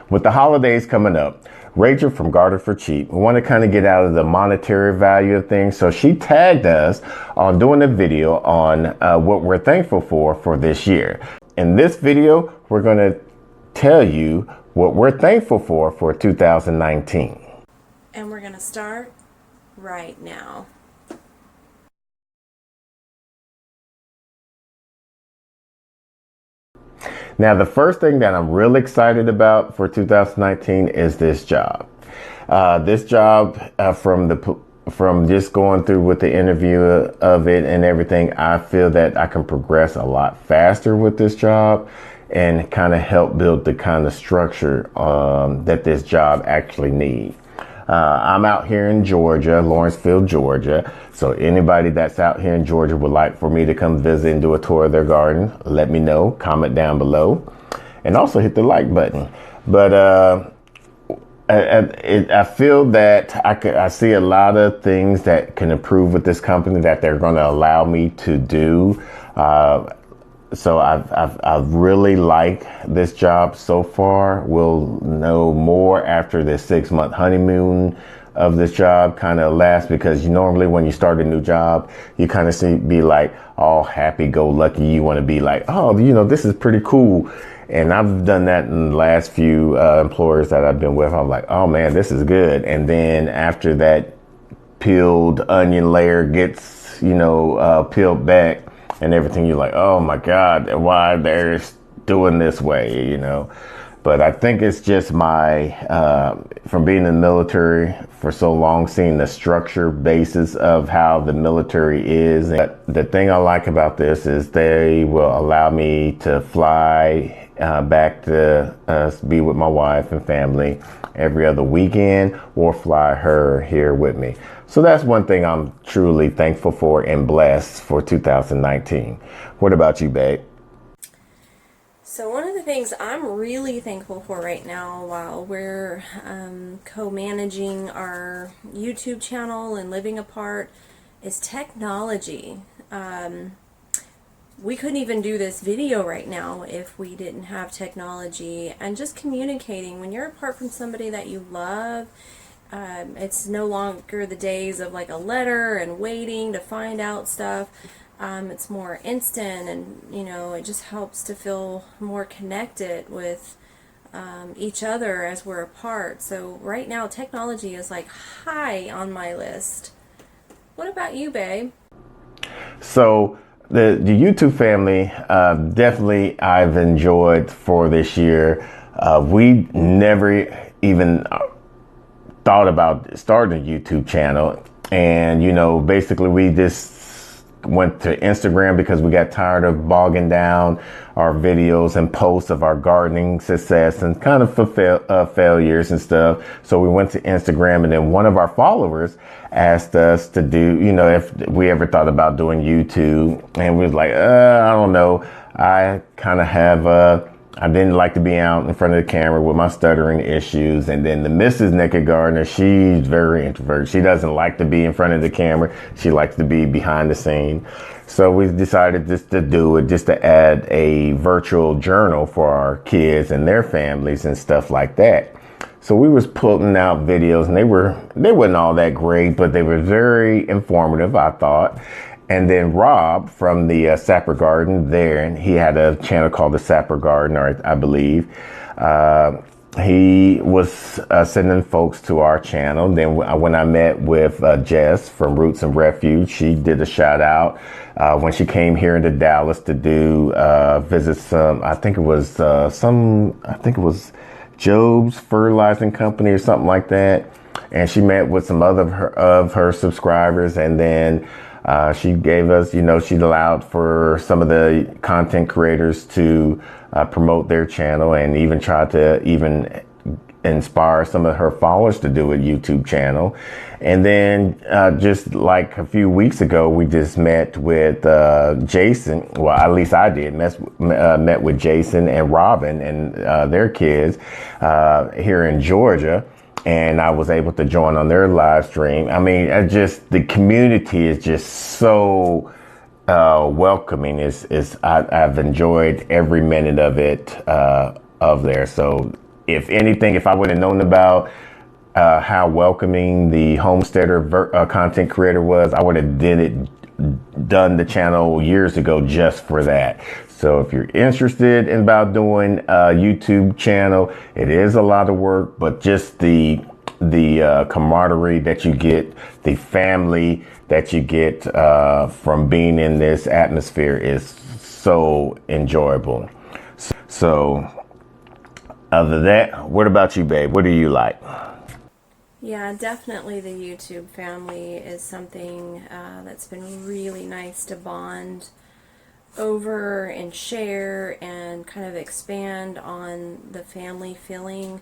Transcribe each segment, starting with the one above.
With the holidays coming up, Rachel from Garden for Cheap, we want to kind of get out of the monetary value of things. So she tagged us on doing a video on what we're thankful for this year. In this video, we're going to tell you what we're thankful for 2019. And we're going to start right now. Now, the first thing that I'm really excited about for 2019 is this job. This job, from just going through with the interview of it and everything, I feel that I can progress a lot faster with this job and kind of help build the kind of structure that this job actually needs. I'm out here in Georgia, Lawrenceville, Georgia. So anybody that's out here in Georgia would like for me to come visit and do a tour of their garden, let me know, comment down below, and also hit the like button. But I feel that I see a lot of things that can improve with this company that they're going to allow me to do. So I've really liked this job so far. We'll know more after the 6-month honeymoon of this job kind of lasts, because you normally, when you start a new job, you kind of be like all happy-go-lucky. You want to be like, oh, this is pretty cool. And I've done that in the last few employers that I've been with. I'm like, oh man, this is good. And then after that peeled onion layer gets, peeled back, and everything, you're like, oh my God, why they're doing this way, But I think it's just from being in the military for so long, seeing the structure basis of how the military is. But the thing I like about this is they will allow me to fly back to be with my wife and family every other weekend, or fly her here with me. So that's one thing I'm truly thankful for and blessed for 2019. What about you, babe? So one of the things I'm really thankful for right now, while we're co-managing our YouTube channel and living apart, is technology. We couldn't even do this video right now if we didn't have technology. And just communicating, when you're apart from somebody that you love, it's no longer the days of like a letter and waiting to find out stuff. It's more instant, and it just helps to feel more connected with each other as we're apart. So right now, technology is like high on my list. What about you, babe? So the YouTube family, definitely I've enjoyed for this year. We never even thought about starting a YouTube channel, and basically we just went to Instagram because we got tired of bogging down our videos and posts of our gardening success and kind of failures and stuff. So we went to Instagram, and then one of our followers asked us to do, if we ever thought about doing YouTube, and we was like, I don't know. I kind of have I didn't like to be out in front of the camera with my stuttering issues. And then the Mrs. Nakid Gardener, she's very introverted. She doesn't like to be in front of the camera. She likes to be behind the scene. So we decided just to do it, just to add a virtual journal for our kids and their families and stuff like that. So we was putting out videos, and they weren't all that great, but they were very informative, I thought. And then Rob from the Sapper Garden there, and he had a channel called the Sapper Garden, I believe. He was sending folks to our channel. Then when I met with Jess from Roots and Refuge, she did a shout out when she came here into Dallas to do visit some. I think it was Job's Fertilizing Company or something like that. And she met with some other of her subscribers, and then she gave us, she allowed for some of the content creators to promote their channel, and even try to inspire some of her followers to do a YouTube channel. And then just like a few weeks ago, we just met with Jason. Well, at least I did. Met with Jason and Robin and their kids here in Georgia. And I was able to join on their live stream. I mean, the community is just so welcoming. I've enjoyed every minute of it of there. So if anything, if I would have known about how welcoming the homesteader content creator was, I would have done the channel years ago just for that. So if you're interested in about doing a YouTube channel, it is a lot of work, but just the camaraderie that you get, the family that you get from being in this atmosphere is so enjoyable. So other than that, what about you, babe? What do you like? Yeah, definitely the YouTube family is something that's been really nice to bond over and share and kind of expand on the family feeling.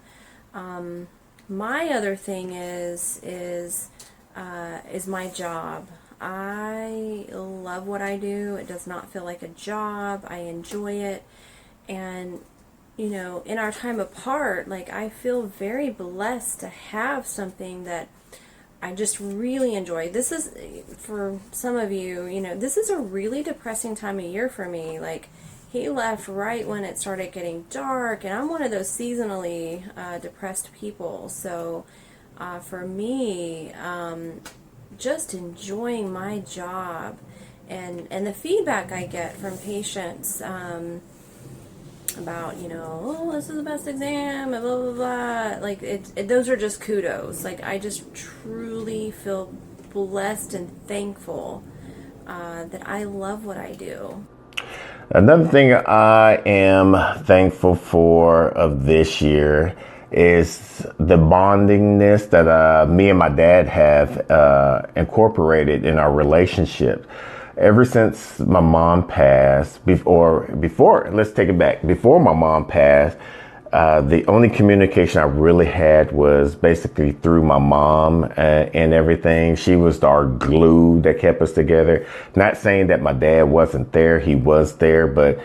My other thing is my job. I love what I do. It does not feel like a job. I enjoy it. And you know, in our time apart, like, I feel very blessed to have something that I just really enjoy. This is, for some of you, you know, this is a really depressing time of year for me. Like, he left right when it started getting dark, and I'm one of those seasonally depressed people. So for me, just enjoying my job and the feedback I get from patients, about, you know, oh, this is the best exam, and blah, blah, blah. Like, those are just kudos. Like, I just truly feel blessed and thankful that I love what I do. Another thing I am thankful for of this year is the bondingness that me and my dad have incorporated in our relationship. Ever since my mom passed, before, let's take it back. Before my mom passed, the only communication I really had was basically through my mom and everything. She was our glue that kept us together. Not saying that my dad wasn't there. He was there, but,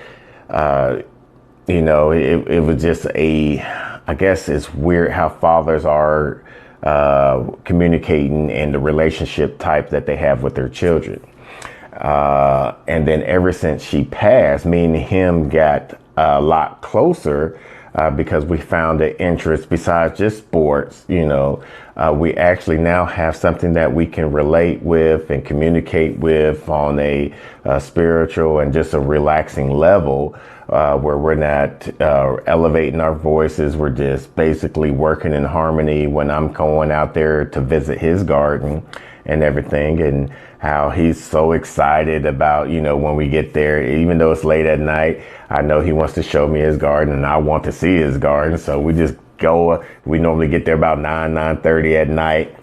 you know, it was just I guess it's weird how fathers are communicating and the relationship type that they have with their children. And then ever since she passed, me and him got a lot closer because we found an interest besides just sports. You know, we actually now have something that we can relate with and communicate with on a spiritual and just a relaxing level, where we're not elevating our voices. We're just basically working in harmony when I'm going out there to visit his garden and everything, and how he's so excited about, you know, when we get there, even though it's late at night, I know he wants to show me his garden and I want to see his garden. So we just go, we normally get there about 9:30 at night,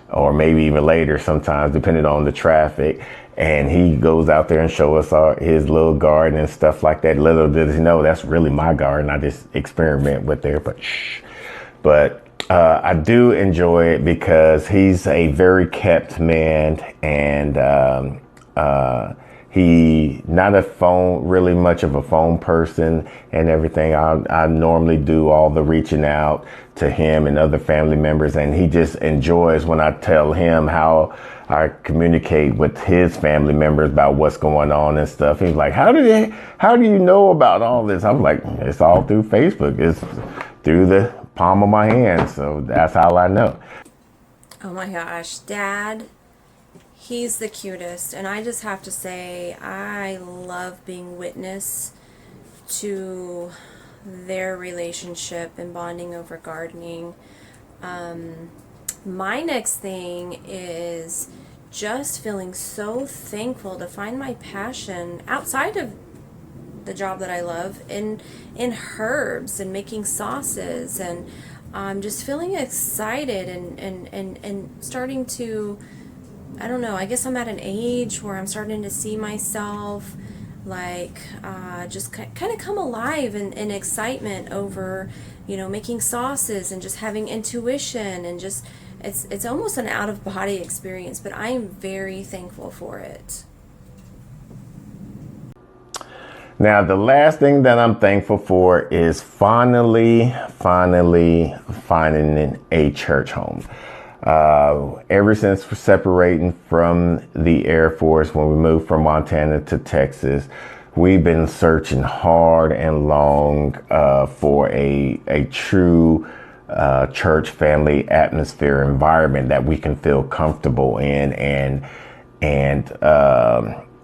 or maybe even later sometimes, depending on the traffic. And he goes out there and show us his little garden and stuff like that. Little does he know, that's really my garden. I just experiment with there, but shh. But I do enjoy it because he's a very kept man, and he not really much of a phone person and everything. I normally do all the reaching out to him and other family members, and he just enjoys when I tell him how I communicate with his family members about what's going on and stuff. He's like, how do you know about all this? I'm like, it's all through Facebook. It's through the palm of my hand. So that's how I know. Oh my gosh, Dad, he's the cutest. And I just have to say, I love being witness to their relationship and bonding over gardening. My next thing is just feeling so thankful to find my passion outside of the job that I love in herbs and making sauces, and just feeling excited and starting to, I don't know, I guess I'm at an age where I'm starting to see myself like just kind of come alive in excitement over, you know, making sauces and just having intuition, and just it's almost an out of body experience, but I am very thankful for it. Now, the last thing that I'm thankful for is finally finding a church home. Ever since separating from the Air Force when we moved from Montana to Texas, we've been searching hard and long for a true church family atmosphere environment that we can feel comfortable in and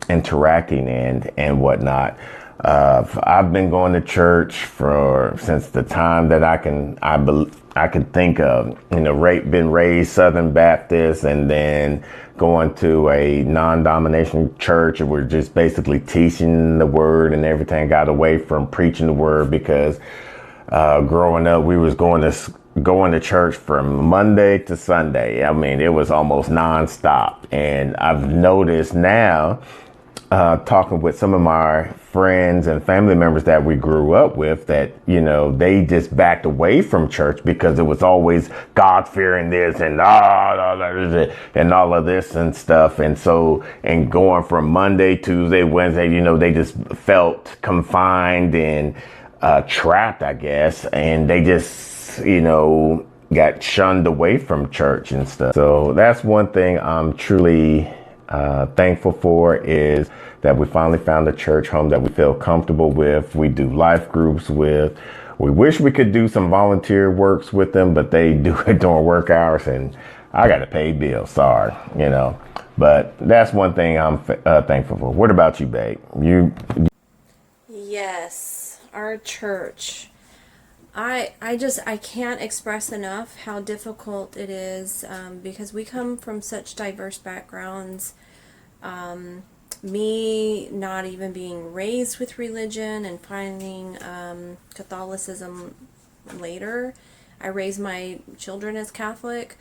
interacting in and whatnot. I've been going to church since the time that I can think of. Been raised Southern Baptist, and then going to a non-denominational church. We're just basically teaching the word and everything. Got away from preaching the word because growing up, we was going to church from Monday to Sunday. I mean, it was almost nonstop. And I've noticed now, talking with some of my friends and family members that we grew up with, that, they just backed away from church because it was always God fearing this and all of this and stuff. And so, and going from Monday, Tuesday, Wednesday, they just felt confined and trapped, I guess. And they just, got shunned away from church and stuff. So that's one thing I'm truly thankful for, is that we finally found a church home that we feel comfortable with. We do life groups with. We wish we could do some volunteer works with them, but they do it during work hours, and I got to pay bills. Sorry, But that's one thing I'm thankful for. What about you, babe? Yes, our church. I can't express enough how difficult it is, because we come from such diverse backgrounds. Me not even being raised with religion and finding Catholicism later. I raised my children as Catholic.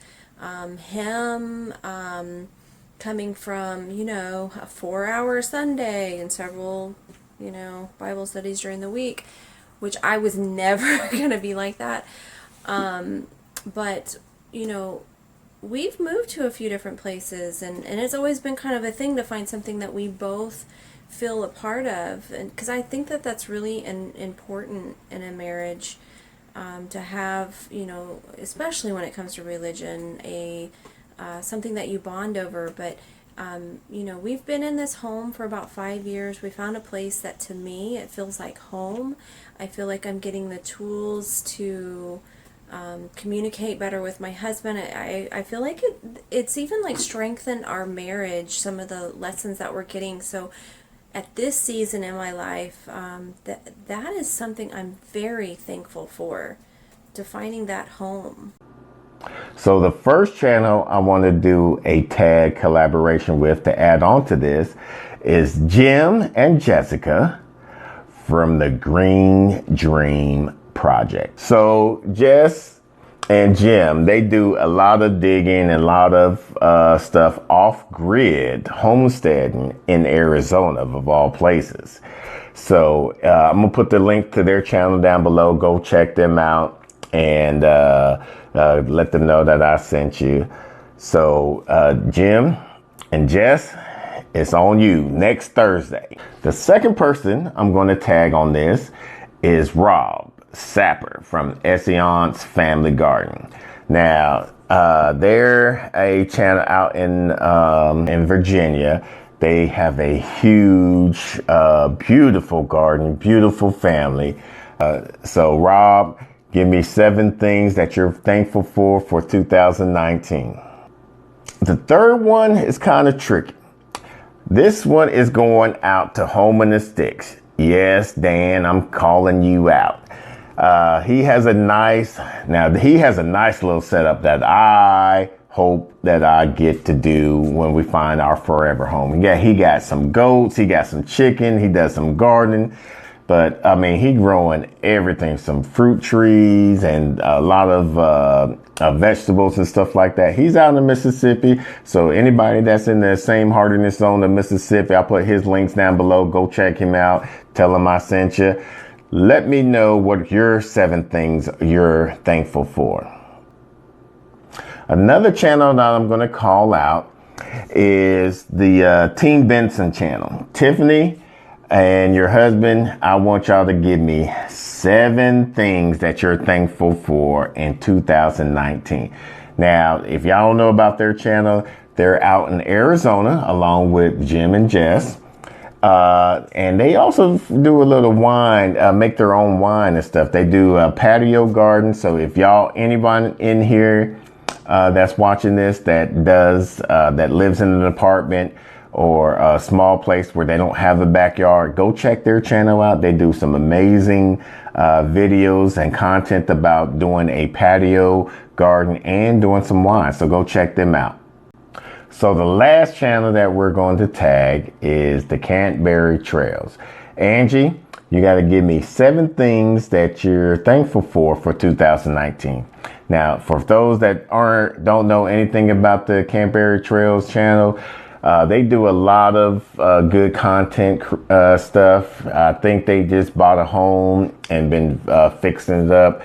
Him coming from, a 4-hour Sunday and several, Bible studies during the week, which I was never going to be like that. But, we've moved to a few different places, and it's always been kind of a thing to find something that we both feel a part of. And because I think that that's really important in a marriage, to have, especially when it comes to religion, something that you bond over. But we've been in this home for about 5 years. We found a place that, to me, it feels like home. I feel like I'm getting the tools to communicate better with my husband. I feel like it's even like strengthened our marriage, some of the lessons that we're getting. So at this season in my life, that is something I'm very thankful for, to finding that home. So the first channel I want to do a tag collaboration with, to add on to this, is Jim and Jessica from the Green Dream Project. So Jess and Jim, they do a lot of digging and a lot of stuff off-grid homesteading in Arizona, of all places. So I'm gonna put the link to their channel down below. Go check them out and let them know that I sent you. So Jim and Jess, it's on you next Thursday. The second person I'm going to tag on this is Rob Sapper from Essence Family Garden. Now, they're a channel out in Virginia. They have a huge, beautiful garden, beautiful family. So Rob, give me 7 things that you're thankful for 2019. The third one is kind of tricky. This one is going out to Home in the Sticks. Yes, Dan, I'm calling you out. He has a nice little setup that I hope that I get to do when we find our forever home. Yeah, he got some goats, he got some chicken, he does some gardening. But I mean, he growing everything, some fruit trees and a lot of vegetables and stuff like that. He's out in Mississippi. So anybody that's in the same heartiness zone of Mississippi, I'll put his links down below. Go check him out. Tell him I sent you. Let me know what your 7 things you're thankful for. Another channel that I'm going to call out is the Team Benson channel. Tiffany and your husband, I want y'all to give me 7 things that you're thankful for in 2019. Now, if y'all don't know about their channel, they're out in Arizona along with Jim and Jess. And they also do a little wine, make their own wine and stuff. They do a patio garden. So if anyone in here that's watching this that lives in an apartment or a small place where they don't have a backyard, go check their channel out. They do some amazing videos and content about doing a patio garden and doing some wine. So go check them out. So the last channel that we're going to tag is the Canterbury Trails. Angie, you got to give me 7 things that you're thankful for 2019. Now, for those that don't know anything about the Canterbury Trails channel, they do a lot of good content stuff. I think they just bought a home and been fixing it up.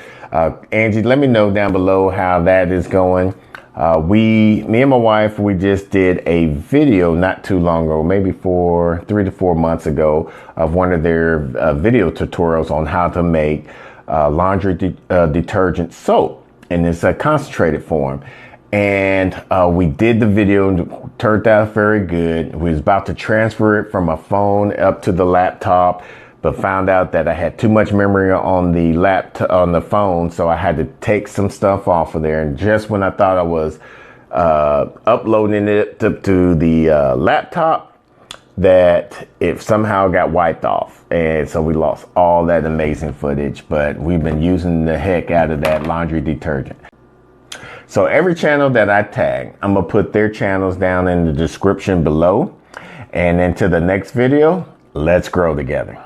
Angie, let me know down below how that is going. Me and my wife, we just did a video not too long ago, maybe 3 to 4 months ago, of one of their video tutorials on how to make laundry detergent soap, and it's a concentrated form. And we did the video, and turned out very good. We was about to transfer it from a phone up to the laptop, but found out that I had too much memory on the phone, so I had to take some stuff off of there. And just when I thought I was uploading it to the laptop, that it somehow got wiped off, and so we lost all that amazing footage. But we've been using the heck out of that laundry detergent. So every channel that I tag, I'm gonna put their channels down in the description below. And until the next video, let's grow together.